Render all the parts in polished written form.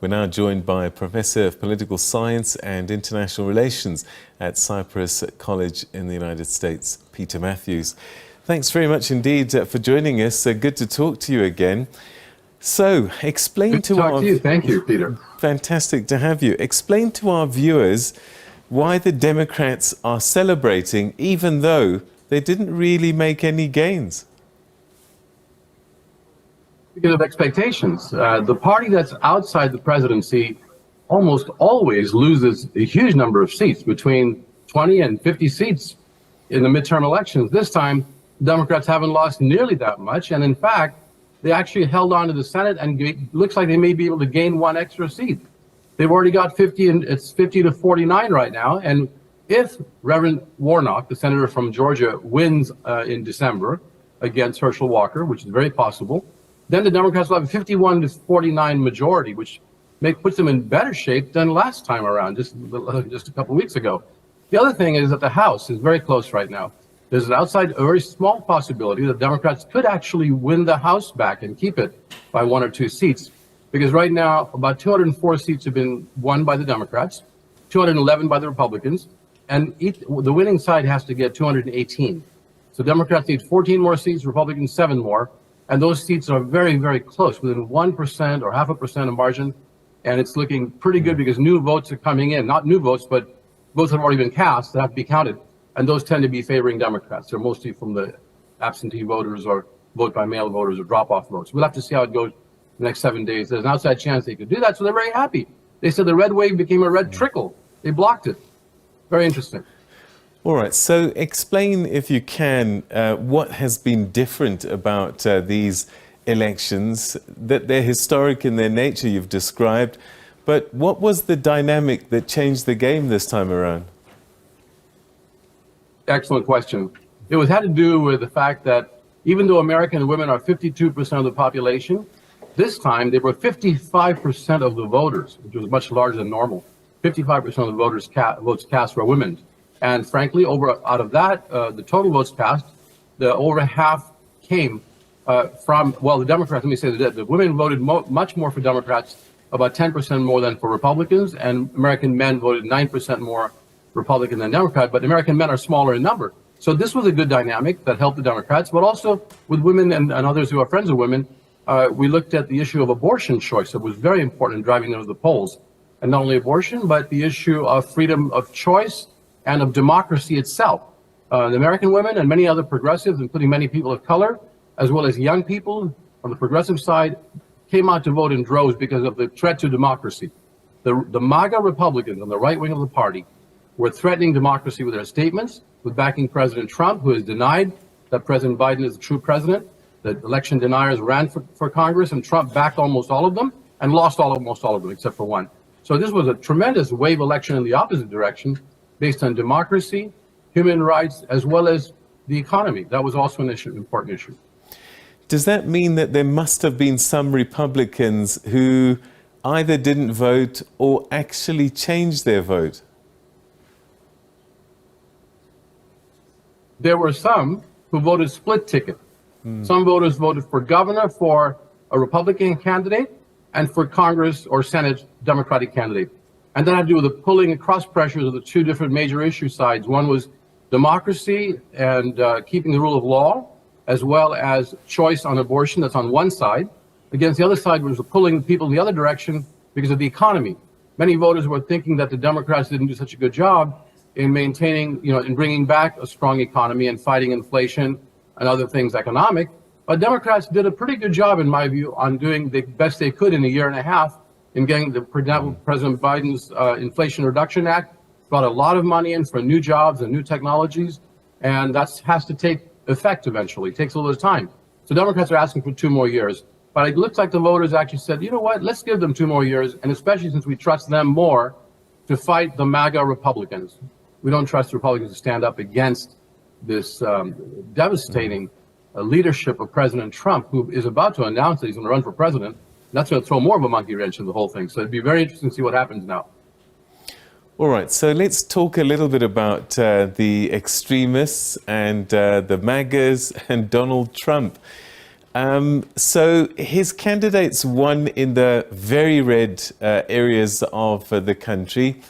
We're now joined by Professor of Political Science and International Relations at Cyprus College in the United States, Peter Mathews. Thanks very much indeed for joining us. Good to talk to you again. So, explain to talk to you. Thank you, Peter. Fantastic to have you. Explain to our viewers why the Democrats are celebrating, even though they didn't really make any gains. Because of expectations. The party that's outside the presidency almost always loses a huge number of seats, between 20 and 50 seats in the midterm elections. This time, Democrats haven't lost nearly that much, and in fact, they actually held on to the Senate, and it looks like they may be able to gain one extra seat. They've already got 50, and it's 50 to 49 right now, and if Reverend Warnock, the senator from Georgia, wins in December against Herschel Walker, which is very possible, then the Democrats will have a 51 to 49 majority, which puts them in better shape than last time around, just a couple of weeks ago. The other thing is that the House is very close right now. There's a very small possibility that Democrats could actually win the House back and keep it by 1 or 2 seats. Because right now, about 204 seats have been won by the Democrats, 211 by the Republicans, and the winning side has to get 218. So Democrats need 14 more seats, Republicans 7 more. And those seats are very, very close, within 1% or 0.5% of margin. And it's looking pretty good because new votes are coming in. Not new votes, but votes that have already been cast that have to be counted. And those tend to be favoring Democrats. They're mostly from the absentee voters or vote by mail voters or drop-off votes. We'll have to see how it goes the next 7 days. There's an outside chance they could do that, so they're very happy. They said the red wave became a red trickle. They blocked it. Very interesting. All right, so explain, if you can, what has been different about these elections, that they're historic in their nature, you've described, but what was the dynamic that changed the game this time around? Excellent question. It had to do with the fact that even though American women are 52% of the population, this time they were 55% of the voters, which was much larger than normal. 55% of the voters votes cast were women. And frankly, out of that, the total votes cast, over half came from, well, the Democrats, let me say that the women voted much more for Democrats, about 10% more than for Republicans, and American men voted 9% more Republican than Democrat, but American men are smaller in number. So this was a good dynamic that helped the Democrats, but also with women and others who are friends of women, we looked at the issue of abortion choice. That was very important in driving them to the polls. And not only abortion, but the issue of freedom of choice and of democracy itself. The American women and many other progressives, including many people of color, as well as young people on the progressive side, came out to vote in droves because of the threat to democracy. The MAGA Republicans on the right wing of the party were threatening democracy with their statements, with backing President Trump, who has denied that President Biden is the true president. The election deniers ran for Congress, and Trump backed almost all of them and lost almost all of them, except for one. So this was a tremendous wave election in the opposite direction, based on democracy, human rights, as well as the economy. That was also an important issue. Does that mean that there must have been some Republicans who either didn't vote or actually changed their vote? There were some who voted split ticket. Some voters voted for governor for a Republican candidate and for Congress or Senate Democratic candidate. And that had to do with the pulling and cross pressures of the two different major issue sides. One was democracy and keeping the rule of law, as well as choice on abortion. That's on one side. Against the other side was pulling people in the other direction because of the economy. Many voters were thinking that the Democrats didn't do such a good job in maintaining, in bringing back a strong economy and fighting inflation and other things economic. But Democrats did a pretty good job, in my view, on doing the best they could in a year and a half in getting President Biden's Inflation Reduction Act, brought a lot of money in for new jobs and new technologies, and that has to take effect eventually. It takes a little time. So Democrats are asking for 2 more years. But it looks like the voters actually said, you know what, let's give them 2 more years, and especially since we trust them more to fight the MAGA Republicans. We don't trust the Republicans to stand up against this devastating leadership of President Trump, who is about to announce that he's going to run for president. That's going to throw more of a monkey wrench in the whole thing. So it'd be very interesting to see what happens now. All right, so let's talk a little bit about the extremists and the MAGAs and Donald Trump. So his candidates won in the very red areas of the country,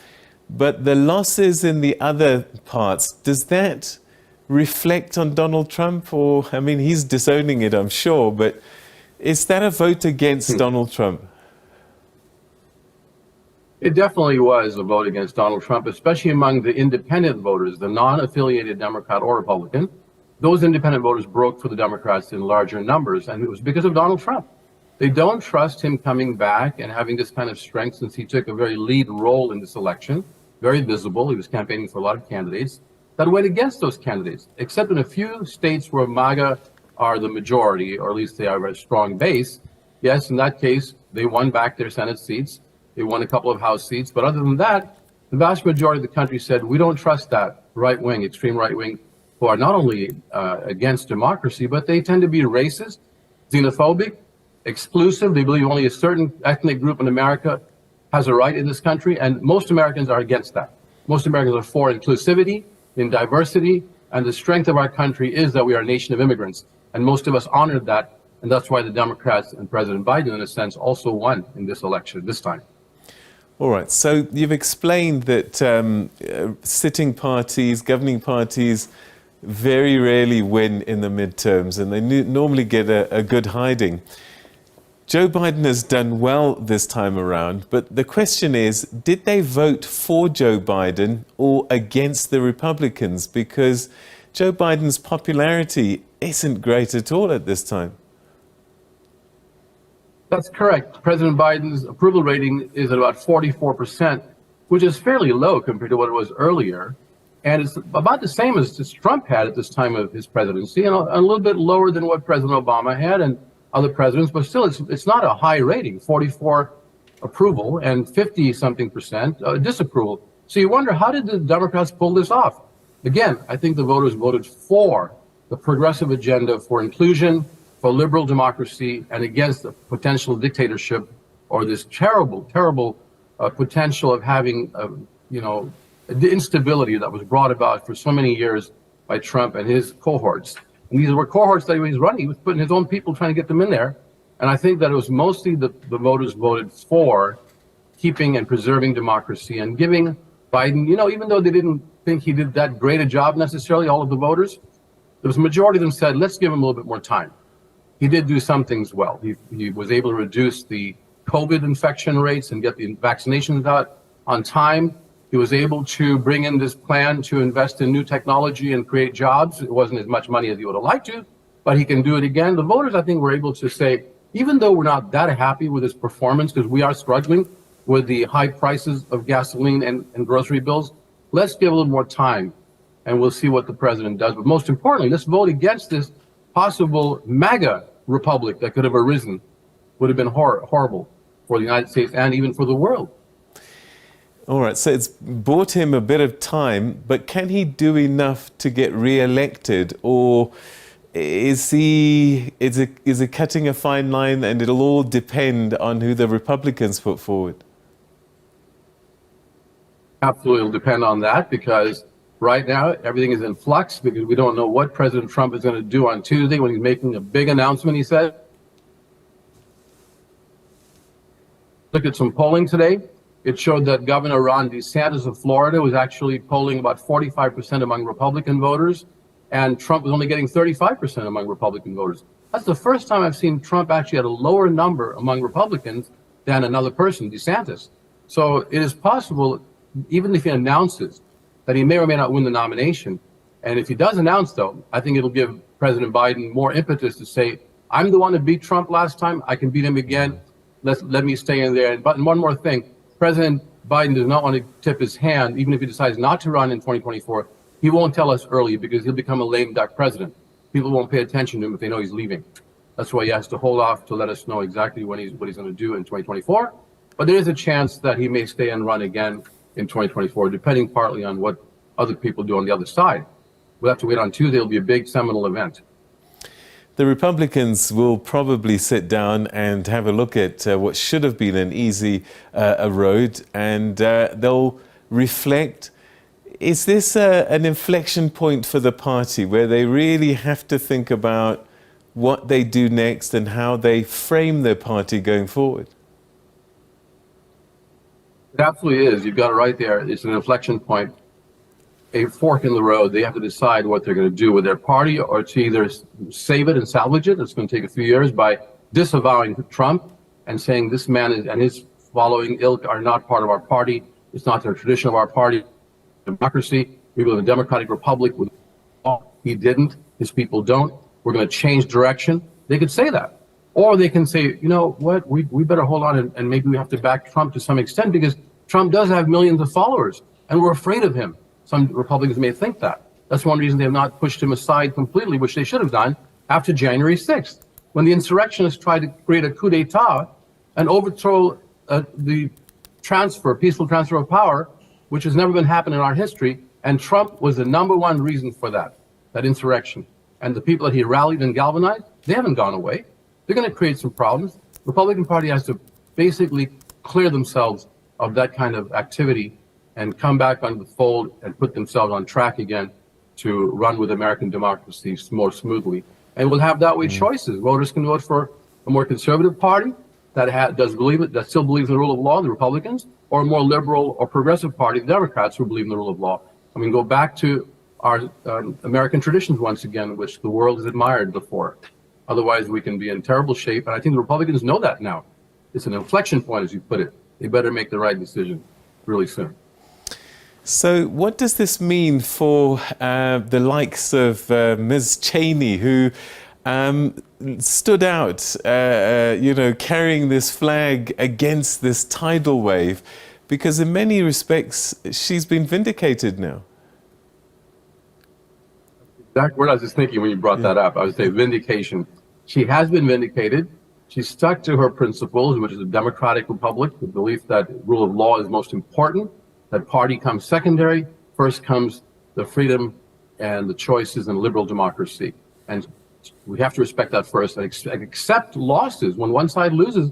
but the losses in the other parts, does that reflect on Donald Trump? Or, I mean, he's disowning it, I'm sure, but is that a vote against Donald Trump? It definitely was a vote against Donald Trump, especially among the independent voters, the non-affiliated Democrat or Republican. Those independent voters broke for the Democrats in larger numbers, and it was because of Donald Trump. They don't trust him coming back and having this kind of strength, since he took a very lead role in this election, very visible. He was campaigning for a lot of candidates that went against those candidates, except in a few states where MAGA are the majority, or at least they are a strong base. Yes, in that case, they won back their Senate seats. They won a couple of House seats. But other than that, the vast majority of the country said, we don't trust that right wing, extreme right wing, who are not only against democracy, but they tend to be racist, xenophobic, exclusive. They believe only a certain ethnic group in America has a right in this country. And most Americans are against that. Most Americans are for inclusivity, in diversity. And the strength of our country is that we are a nation of immigrants. And most of us honored that. And that's why the Democrats and President Biden, in a sense, also won in this election this time. All right. So you've explained that sitting parties, governing parties, very rarely win in the midterms, and they normally get a good hiding. Joe Biden has done well this time around, but the question is, did they vote for Joe Biden or against the Republicans? Because Joe Biden's popularity isn't great at all at this time. That's correct. President Biden's approval rating is at about 44%, which is fairly low compared to what it was earlier. And it's about the same as Trump had at this time of his presidency, and a little bit lower than what President Obama had and other presidents, but still it's not a high rating, 44 approval and 50-something% disapproval. So you wonder, how did the Democrats pull this off? Again, I think the voters voted for the progressive agenda, for inclusion, for liberal democracy, and against the potential dictatorship or this terrible, terrible potential of having, the instability that was brought about for so many years by Trump and his cohorts. And these were cohorts that he was running. He was putting his own people, trying to get them in there. And I think that it was mostly the voters voted for keeping and preserving democracy and giving Biden, even though they didn't think he did that great a job necessarily, all of the voters, there was a majority of them said, let's give him a little bit more time. He did do some things well. He was able to reduce the COVID infection rates and get the vaccinations out on time. He was able to bring in this plan to invest in new technology and create jobs. It wasn't as much money as he would have liked to, but he can do it again. The voters, I think, were able to say, even though we're not that happy with his performance, because we are struggling with the high prices of gasoline and grocery bills, let's give a little more time and we'll see what the president does. But most importantly, let's vote against this possible MAGA republic that could have arisen. Would have been horrible for the United States and even for the world. All right, so it's bought him a bit of time, but can he do enough to get re-elected, or is he cutting a fine line and it'll all depend on who the Republicans put forward? Absolutely, it'll depend on that, because right now everything is in flux, because we don't know what President Trump is going to do on Tuesday when he's making a big announcement, he said. Look at some polling today. It showed that Governor Ron DeSantis of Florida was actually polling about 45% among Republican voters, and Trump was only getting 35% among Republican voters. That's the first time I've seen Trump actually at a lower number among Republicans than another person, DeSantis. So it is possible, even if he announces that he may or may not win the nomination, and if he does announce, though, I think it'll give President Biden more impetus to say, I'm the one who beat Trump last time, I can beat him again, let me stay in there. And one more thing, President Biden does not want to tip his hand, even if he decides not to run in 2024. He won't tell us early, because he'll become a lame duck president. People won't pay attention to him if they know he's leaving. That's why he has to hold off to let us know exactly what he's going to do in 2024. But there is a chance that he may stay and run again in 2024, depending partly on what other people do on the other side. We'll have to wait on Tuesday. It'll be a big seminal event. The Republicans will probably sit down and have a look at what should have been an easy road, and they'll reflect. Is this an inflection point for the party where they really have to think about what they do next and how they frame their party going forward? It absolutely is. You've got it right there. It's an inflection point, a fork in the road. They have to decide what they're going to do with their party, or to either save it and salvage it. It's going to take a few years by disavowing Trump and saying this man and his following ilk are not part of our party. It's not the tradition of our party. Democracy. We live in a democratic republic with law. He didn't. His people don't. We're going to change direction. They could say that. Or they can say, you know what, we better hold on and maybe we have to back Trump to some extent because Trump does have millions of followers and we're afraid of him. Some Republicans may think that. That's one reason they have not pushed him aside completely, which they should have done after January 6th, when the insurrectionists tried to create a coup d'etat and overthrow the peaceful transfer of power, which has never been happened in our history. And Trump was the #1 reason for that insurrection. And the people that he rallied and galvanized, they haven't gone away. They're going to create some problems. The Republican Party has to basically clear themselves of that kind of activity and come back on the fold and put themselves on track again to run with American democracy more smoothly. And we'll have that way choices. Voters can vote for a more conservative party that still believes in the rule of law, the Republicans, or a more liberal or progressive party, the Democrats, who believe in the rule of law. I mean, go back to our American traditions once again, which the world has admired before. Otherwise, we can be in terrible shape. And I think the Republicans know that now. It's an inflection point, as you put it. They better make the right decision really soon. So what does this mean for the likes of Ms. Cheney, who stood out, carrying this flag against this tidal wave? Because in many respects, she's been vindicated now. Exact word I was just thinking when you brought that up. I would say vindication. She has been vindicated. She stuck to her principles, which is a democratic republic, the belief that rule of law is most important, that party comes secondary, first comes the freedom and the choices in liberal democracy. And we have to respect that first and accept losses. When one side loses,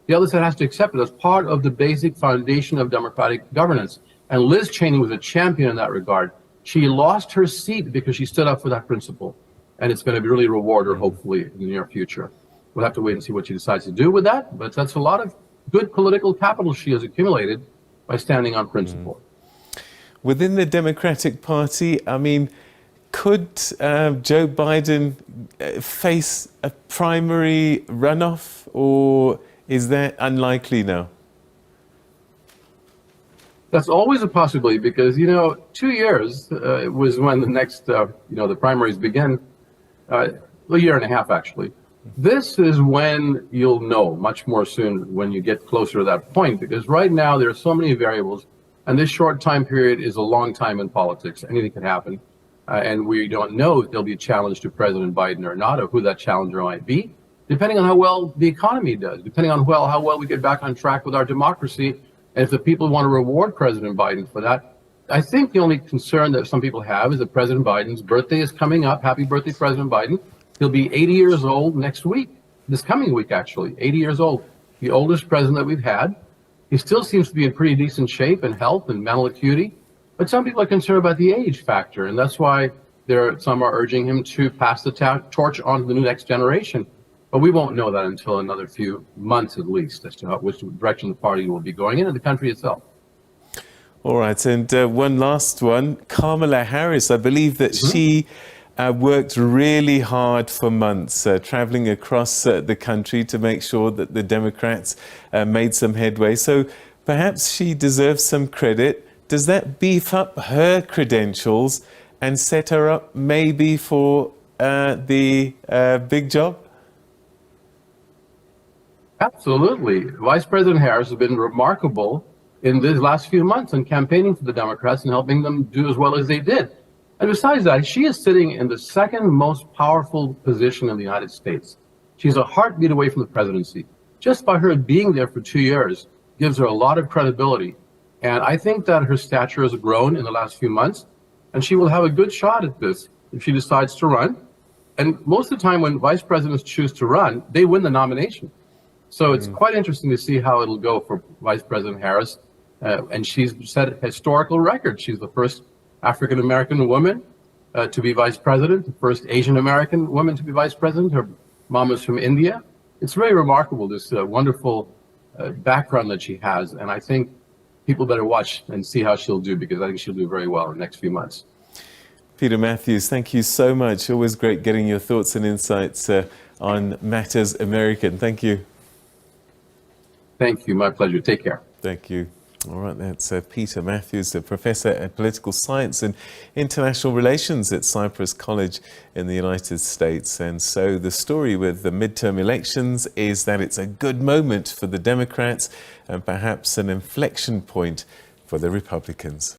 the other side has to accept it as part of the basic foundation of democratic governance. And Liz Cheney was a champion in that regard. She lost her seat because she stood up for that principle. And it's going to really reward her, hopefully, in the near future. We'll have to wait and see what she decides to do with that. But that's a lot of good political capital she has accumulated by standing on principle. Within the Democratic Party, I mean, could Joe Biden face a primary runoff, or is that unlikely now? That's always a possibility because, 2 years was when the next, the primaries begin, a year and a half, actually. This is when you'll know much more soon when you get closer to that point, because right now there are so many variables, and this short time period is a long time in politics. Anything can happen, and we don't know if there'll be a challenge to President Biden or not, or who that challenger might be, depending on how well the economy does, depending on how well we get back on track with our democracy. And if the people want to reward President Biden for that, I think the only concern that some people have is that President Biden's birthday is coming up. Happy birthday, President Biden. He'll be 80 years old next week, this coming week, actually, 80 years old, the oldest president that we've had. He still seems to be in pretty decent shape and health and mental acuity, but some people are concerned about the age factor, and that's why some are urging him to pass the torch on to the next generation. But we won't know that until another few months at least as to which direction the party will be going in and the country itself. All right, and one last one. Kamala Harris, I believe that she worked really hard for months, traveling across the country to make sure that the Democrats made some headway. So perhaps she deserves some credit. Does that beef up her credentials and set her up maybe for the big job? Absolutely. Vice President Harris has been remarkable in these last few months in campaigning for the Democrats and helping them do as well as they did. And besides that, she is sitting in the second most powerful position in the United States. She's a heartbeat away from the presidency. Just by her being there for 2 years gives her a lot of credibility. And I think that her stature has grown in the last few months, and she will have a good shot at this if she decides to run. And most of the time when vice presidents choose to run, they win the nomination. So it's quite interesting to see how it'll go for Vice President Harris. And she's set a historical record. She's the first African-American woman to be vice president, the first Asian-American woman to be vice president. Her Mama's from India. It's very remarkable, this wonderful background that she has. And I think people better watch and see how she'll do, because I think she'll do very well in the next few months. Peter Mathews, thank you so much. Always great getting your thoughts and insights on matters American. Thank you. Thank you. My pleasure. Take care. Thank you. All right, that's Peter Mathews, a professor at political science and international relations at Cypress College in the United States. And so the story with the midterm elections is that it's a good moment for the Democrats and perhaps an inflection point for the Republicans.